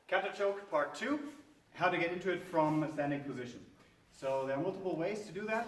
Kata choke part 2, how to get into it from a standing position. So there are multiple ways to do that.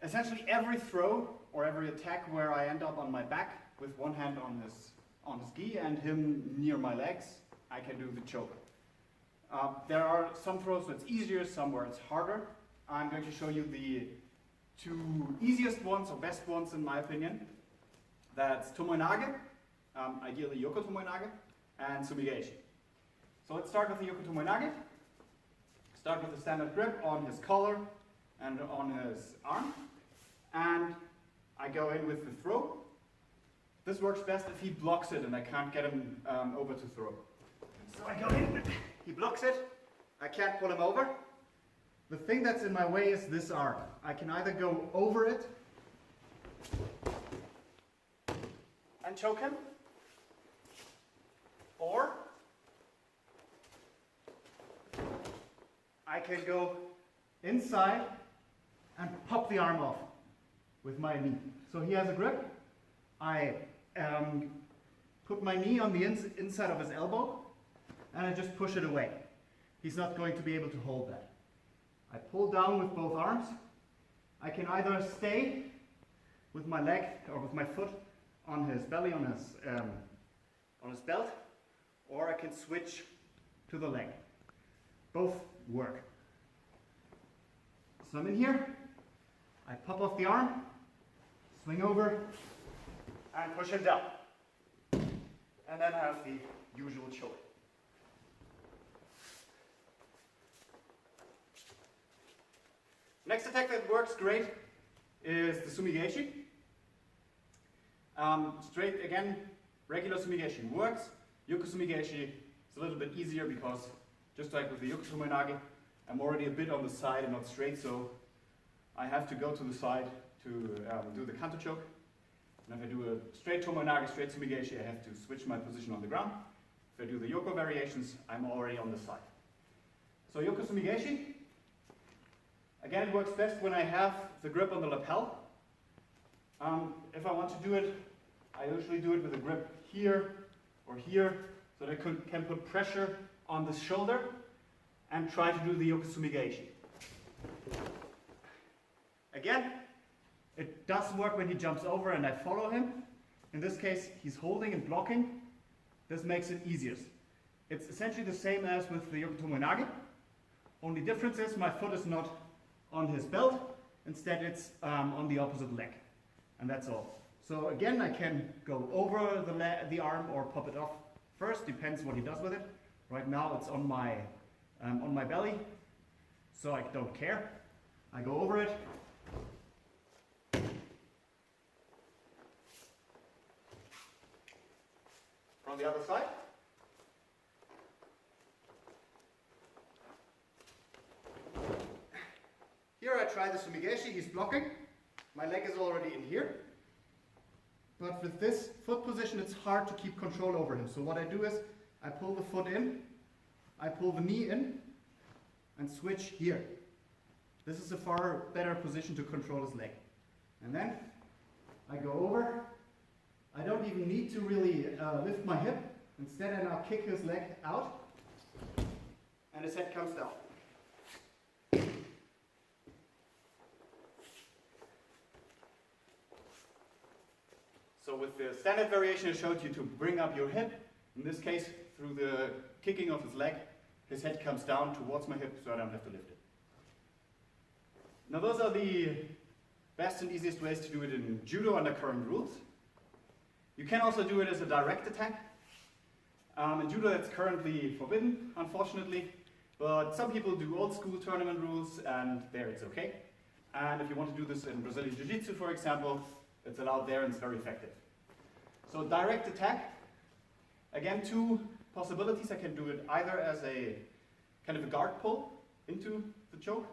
Essentially every throw or every attack where I end up on my back with one hand on his gi and him near my legs, I can do the choke. There are some throws where it's easier, some where it's harder. I'm going to show you the two easiest ones or best ones in my opinion. That's Tomoenage, ideally Yoko Tomoenage, and Sumigeshi. So let's start with the Yoko Tomoenage. Start with a standard grip on his collar and on his arm. And I go in with the throw. This works best if he blocks it and I can't get him over to throw. So I go in, he blocks it, I can't pull him over. The thing that's in my way is this arm. I can either go over it and choke him, or I can go inside and pop the arm off with my knee. So he has a grip. I put my knee on the inside of his elbow and I just push it away. He's not going to be able to hold that. I pull down with both arms. I can either stay with my leg or with my foot on his belly, on his belt, or I can switch to the leg. Both work. So I'm in here, I pop off the arm, swing over, and push him down. And then I have the usual choke. Next attack that works great is the Sumigeshi. Straight again, regular Sumigeshi works. Yoko Sumigeshi is a little bit easier because, just like with the Yoko Tomoenage, I'm already a bit on the side and not straight, so I have to go to the side to do the Canto choke. And if I do a straight Tomoenage, straight Sumigeshi, I have to switch my position on the ground. If I do the Yoko variations, I'm already on the side. So Yoko Sumigeshi, again it works best when I have the grip on the lapel. If I want to do it, I usually do it with a grip here or here, so that I can put pressure on the shoulder and try to do the Yoko Sumigeshi. Again, it does work when he jumps over and I follow him. In this case, he's holding and blocking. This makes it easier. It's essentially the same as with the Yoko Tomoenage. Only difference is my foot is not on his belt. Instead, it's on the opposite leg. And that's all. So again, I can go over the arm or pop it off first. Depends what he does with it. Right now, it's on my belly, so I don't care. I go over it. From the other side. Here I try the Sumigeshi, he's blocking. My leg is already in here. But with this foot position, it's hard to keep control over him. So what I do is, I pull the foot in, I pull the knee in, and switch here. This is a far better position to control his leg. And then I go over. I don't even need to really lift my hip. Instead, I now kick his leg out, and his head comes down. So with the standard variation, I showed you to bring up your hip. In this case, through the kicking of his leg, his head comes down towards my hip, so I don't have to lift it. Now those are the best and easiest ways to do it in Judo under current rules. You can also do it as a direct attack. In Judo that's currently forbidden, unfortunately, but some people do old school tournament rules and there it's okay. And if you want to do this in Brazilian Jiu-Jitsu, for example, it's allowed there and it's very effective. So direct attack, again, two possibilities. I can do it either as a kind of a guard pull into the choke,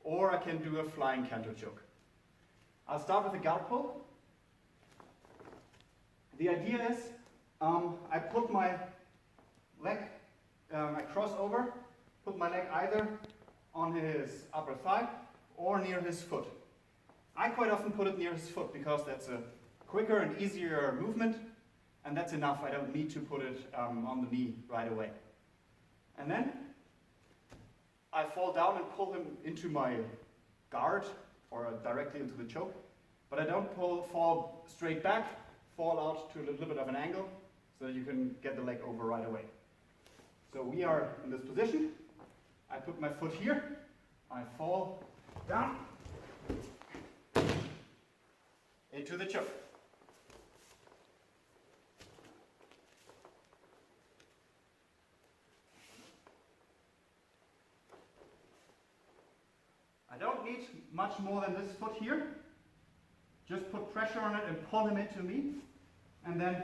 or I can do a flying Canto choke. I'll start with a guard pull. The idea is, I put my leg, I cross over, put my leg either on his upper thigh or near his foot. I quite often put it near his foot because that's a quicker and easier movement and that's enough. I don't need to put it on the knee right away. And then I fall down and pull him into my guard or directly into the choke, but I don't fall straight back, fall out to a little bit of an angle so that you can get the leg over right away. So we are in this position. I put my foot here, I fall down into the choke. I don't need much more than this foot here. Just put pressure on it and pull him into me, and then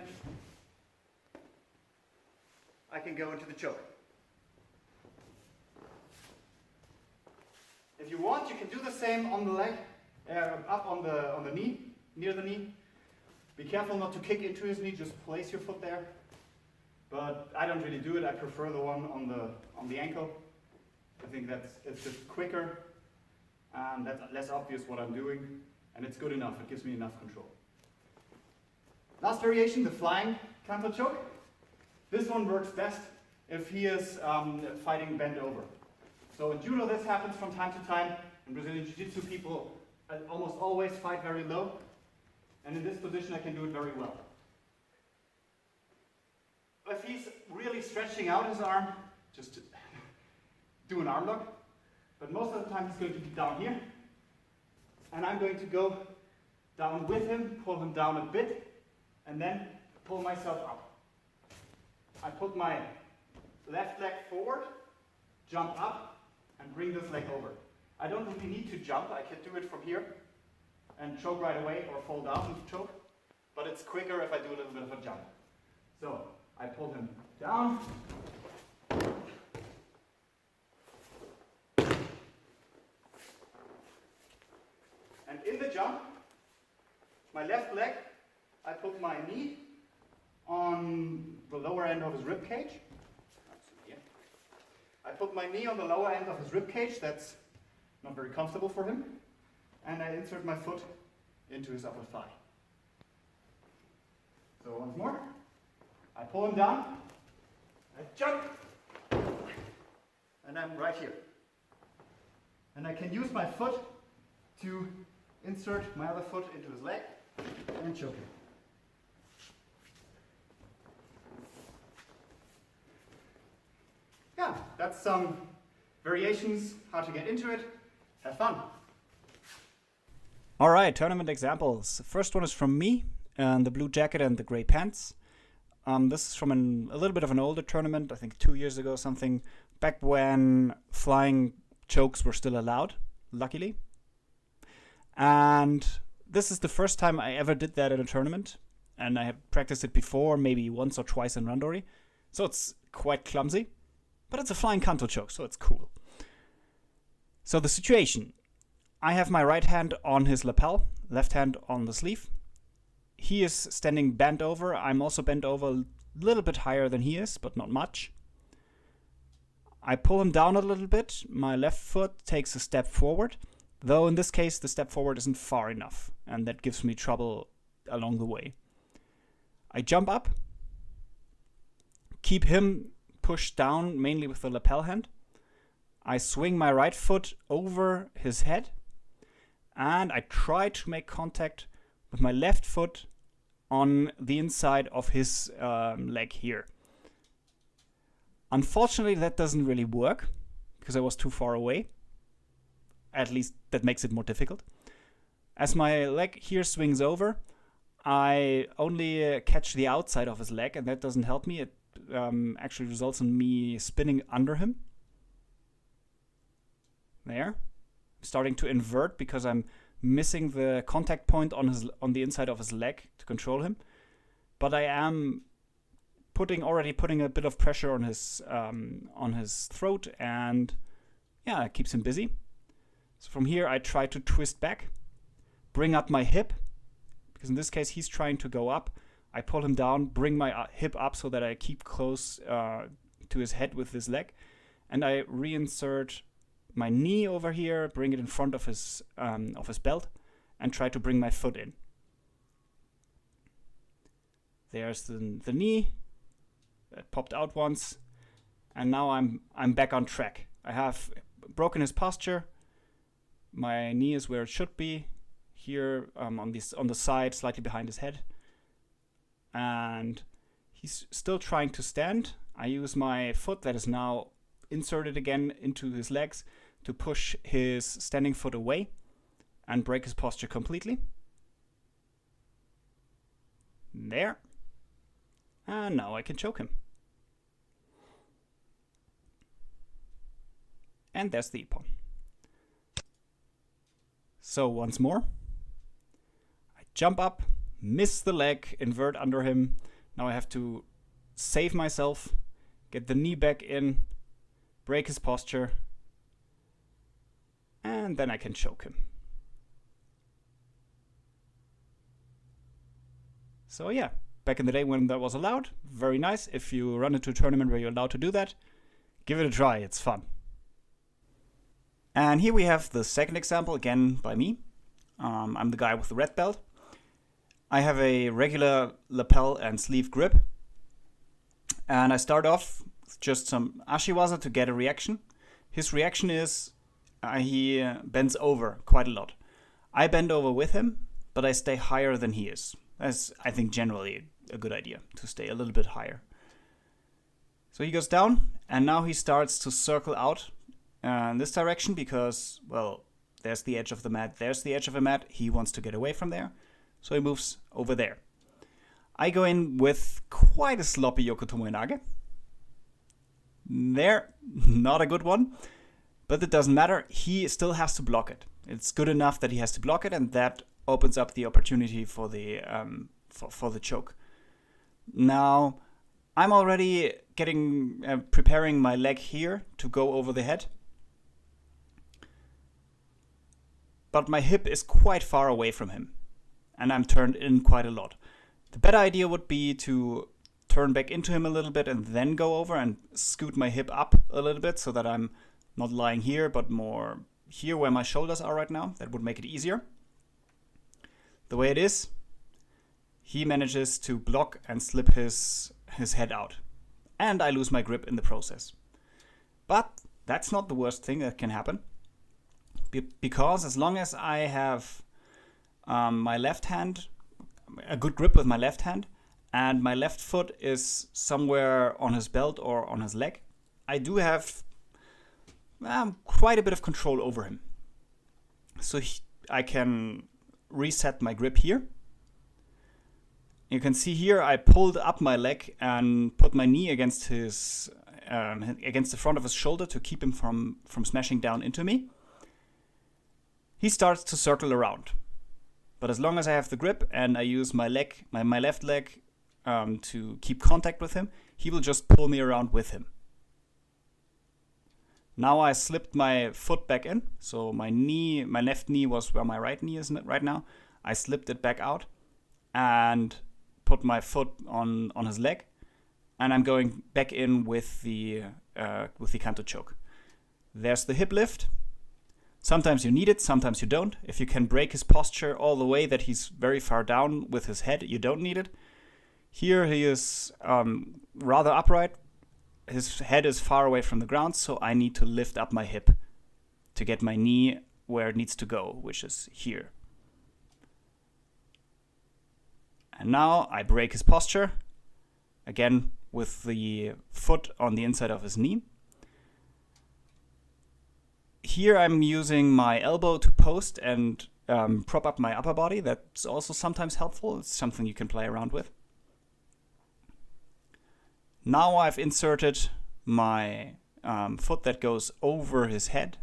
I can go into the choke. If you want, you can do the same on the leg, up on the knee, near the knee. Be careful not to kick into his knee, just place your foot there. But I don't really do it. I prefer the one on the ankle. I think it's just quicker, and that's less obvious what I'm doing, and it's good enough. It gives me enough control. Last variation, the flying canto choke. This one works best if he is fighting bent over. So in Judo this happens from time to time. In Brazilian Jiu-Jitsu people almost always fight very low. And in this position I can do it very well. If he's really stretching out his arm, just do an arm lock. But most of the time he's going to be down here. And I'm going to go down with him, pull him down a bit, and then pull myself up. I put my left leg forward, jump up, and bring this leg over. I don't really need to jump. I can do it from here and choke right away, or fall down and choke. But it's quicker if I do a little bit of a jump. So I pull him down. And in the jump, my left leg, I put my knee on the lower end of his rib cage. I put my knee on the lower end of his rib cage. That's not very comfortable for him. And I insert my foot into his upper thigh. So once more, I pull him down, I jump, and I'm right here. And I can use my foot to insert my other foot into his leg and choke him. Yeah, that's some variations, how to get into it. Have fun. All right, tournament examples. First one is from me, the blue jacket and the gray pants. This is from a little bit of an older tournament, I think 2 years ago, something, back when flying chokes were still allowed, luckily. And this is the first time I ever did that in a tournament, and I have practiced it before, maybe once or twice in randori, so it's quite clumsy, but it's a flying canto choke, so it's cool. So the situation, I have my right hand on his lapel, left hand on the sleeve. He is standing bent over, I'm also bent over a little bit higher than he is, but not much. I pull him down a little bit, my left foot takes a step forward, though in this case the step forward isn't far enough, and that gives me trouble along the way. I jump up, keep him pushed down mainly with the lapel hand. I swing my right foot over his head, and I try to make contact with my left foot on the inside of his leg here. Unfortunately, that doesn't really work, because I was too far away. At least that makes it more difficult. As my leg here swings over, I only catch the outside of his leg, and that doesn't help me. It actually results in me spinning under him. There. I'm starting to invert because I'm missing the contact point on the inside of his leg to control him. But I am already putting a bit of pressure on his throat, and yeah, it keeps him busy. So from here I try to twist back, bring up my hip, because in this case he's trying to go up. I pull him down, bring my hip up so that I keep close to his head with this leg, and I reinsert my knee over here, bring it in front of his belt, and try to bring my foot in. There's the knee. That popped out once. And now I'm back on track. I have broken his posture. My knee is where it should be. Here on the side, slightly behind his head. And he's still trying to stand. I use my foot that is now inserted again into his legs to push his standing foot away and break his posture completely. There. And now I can choke him. And there's the ippon. So once more, I jump up, miss the leg, invert under him. Now I have to save myself, get the knee back in, break his posture, and then I can choke him. So yeah, back in the day when that was allowed, very nice. If you run into a tournament where you're allowed to do that, give it a try, it's fun. And here we have the second example, again by me. I'm the guy with the red belt. I have a regular lapel and sleeve grip. And I start off with just some ashiwaza to get a reaction. His reaction is he bends over quite a lot. I bend over with him, but I stay higher than he is. That's, I think, generally a good idea, to stay a little bit higher. So he goes down, and now he starts to circle out in this direction because, well, there's the edge of the mat, there's the edge of a mat. He wants to get away from there, so he moves over there. I go in with quite a sloppy Yoko Tomoenage. There, not a good one, but it doesn't matter. He still has to block it. It's good enough that he has to block it, and that opens up the opportunity for the choke. Now, I'm already preparing my leg here to go over the head. But my hip is quite far away from him, and I'm turned in quite a lot. The better idea would be to turn back into him a little bit and then go over and scoot my hip up a little bit so that I'm not lying here, but more here where my shoulders are right now. That would make it easier. The way it is, he manages to block and slip his head out. And I lose my grip in the process. But that's not the worst thing that can happen. Because as long as I have my left hand, a good grip with my left hand, and my left foot is somewhere on his belt or on his leg, I do have quite a bit of control over him. So I can reset my grip here. You can see here I pulled up my leg and put my knee against against the front of his shoulder to keep him from smashing down into me. He starts to circle around. But as long as I have the grip and I use my leg, my left leg, to keep contact with him, he will just pull me around with him. Now I slipped my foot back in, so my left knee was where my right knee is right now. I slipped it back out and put my foot on his leg, and I'm going back in with the Canto choke. There's the hip lift. Sometimes you need it, sometimes you don't. If you can break his posture all the way that he's very far down with his head, you don't need it. Here he is rather upright. His head is far away from the ground, so I need to lift up my hip to get my knee where it needs to go, which is here. And now I break his posture, again with the foot on the inside of his knee. Here I'm using my elbow to post and prop up my upper body. That's also sometimes helpful. It's something you can play around with. Now I've inserted my foot that goes over his head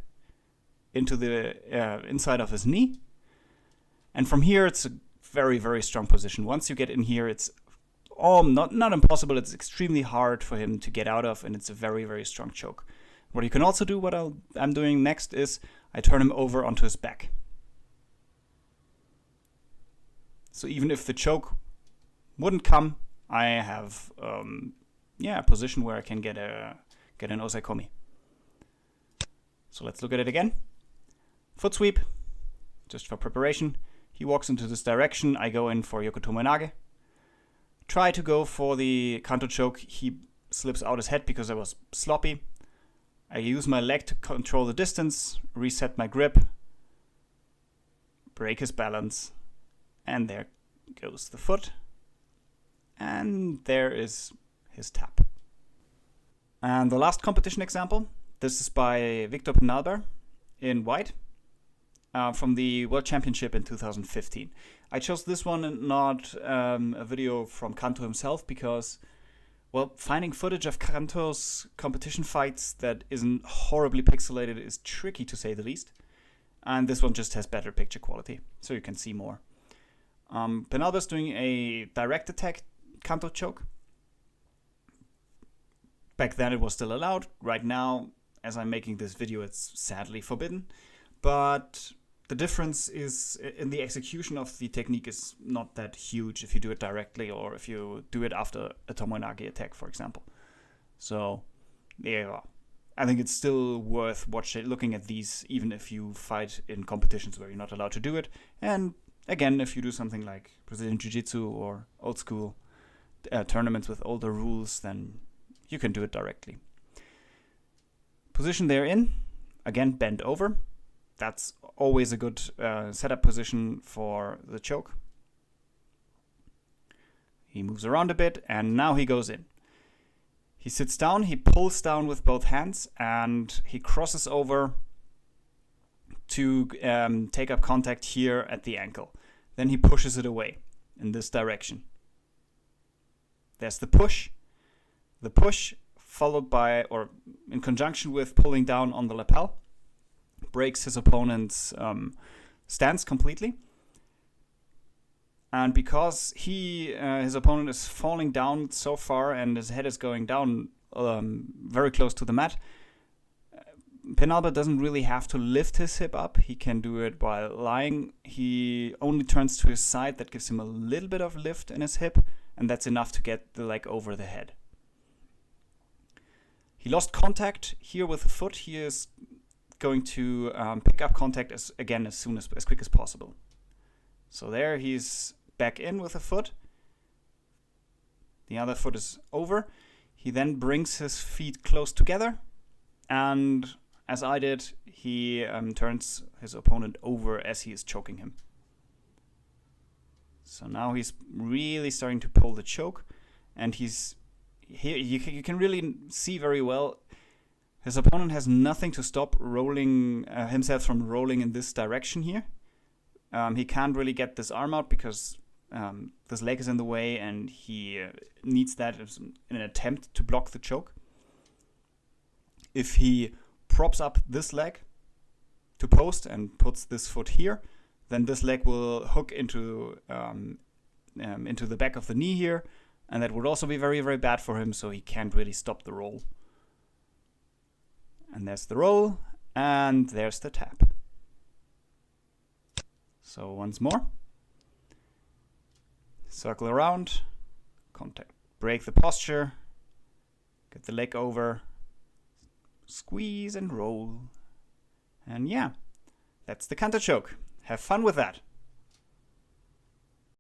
into the inside of his knee. And from here it's a very, very strong position. Once you get in here, it's not impossible. It's extremely hard for him to get out of, and it's a very, very strong choke. What you can also do, what I'm doing next, is I turn him over onto his back. So even if the choke wouldn't come, I have a position where I can get an osaikomi. So let's look at it again. Foot sweep, just for preparation. He walks into this direction. I go in for Yoko Tomoenage. try to go for the Canto choke. He slips out his head because I was sloppy. I use my leg to control the distance, reset my grip, break his balance, and there goes the foot. And there is his tap. And the last competition example, this is by Victor Penalber in white from the World Championship in 2015. I chose this one and not a video from Canto himself because, well, finding footage of Canto's competition fights that isn't horribly pixelated is tricky to say the least. And this one just has better picture quality, so you can see more. Penalber's doing a direct attack Canto choke. Back then it was still allowed. Right now, as I'm making this video, it's sadly forbidden. But the difference is in the execution of the technique is not that huge if you do it directly or if you do it after a Tomoenage attack, for example. So, yeah, I think it's still worth looking at these, even if you fight in competitions where you're not allowed to do it. And again, if you do something like Brazilian Jiu-Jitsu or old school tournaments with older rules, then you can do it directly. Position they're in, again, bend over. That's always a good setup position for the choke. He moves around a bit, and now he goes in. He sits down, he pulls down with both hands, and he crosses over to take up contact here at the ankle. Then he pushes it away in this direction. There's the push. The push followed by, or in conjunction with pulling down on the lapel, breaks his opponent's stance completely. And because his opponent is falling down so far and his head is going down very close to the mat, Penalber doesn't really have to lift his hip up. He can do it while lying. He only turns to his side. That gives him a little bit of lift in his hip, and that's enough to get the leg over the head. He lost contact here with the foot. He is going to pick up contact as quick as possible. So there he's back in with the foot. The other foot is over. He then brings his feet close together, and as I did, he turns his opponent over as he is choking him. So now he's really starting to pull the choke, and you can really see very well his opponent has nothing to stop rolling himself from rolling in this direction here. He can't really get this arm out because this leg is in the way, and he needs that in an attempt to block the choke. If he props up this leg to post and puts this foot here, then this leg will hook into the back of the knee here, and that would also be very, very bad for him, so he can't really stop the roll. And there's the roll, and there's the tap. So once more. Circle around, contact, break the posture, get the leg over, squeeze and roll. And yeah, that's the Canto choke. Have fun with that.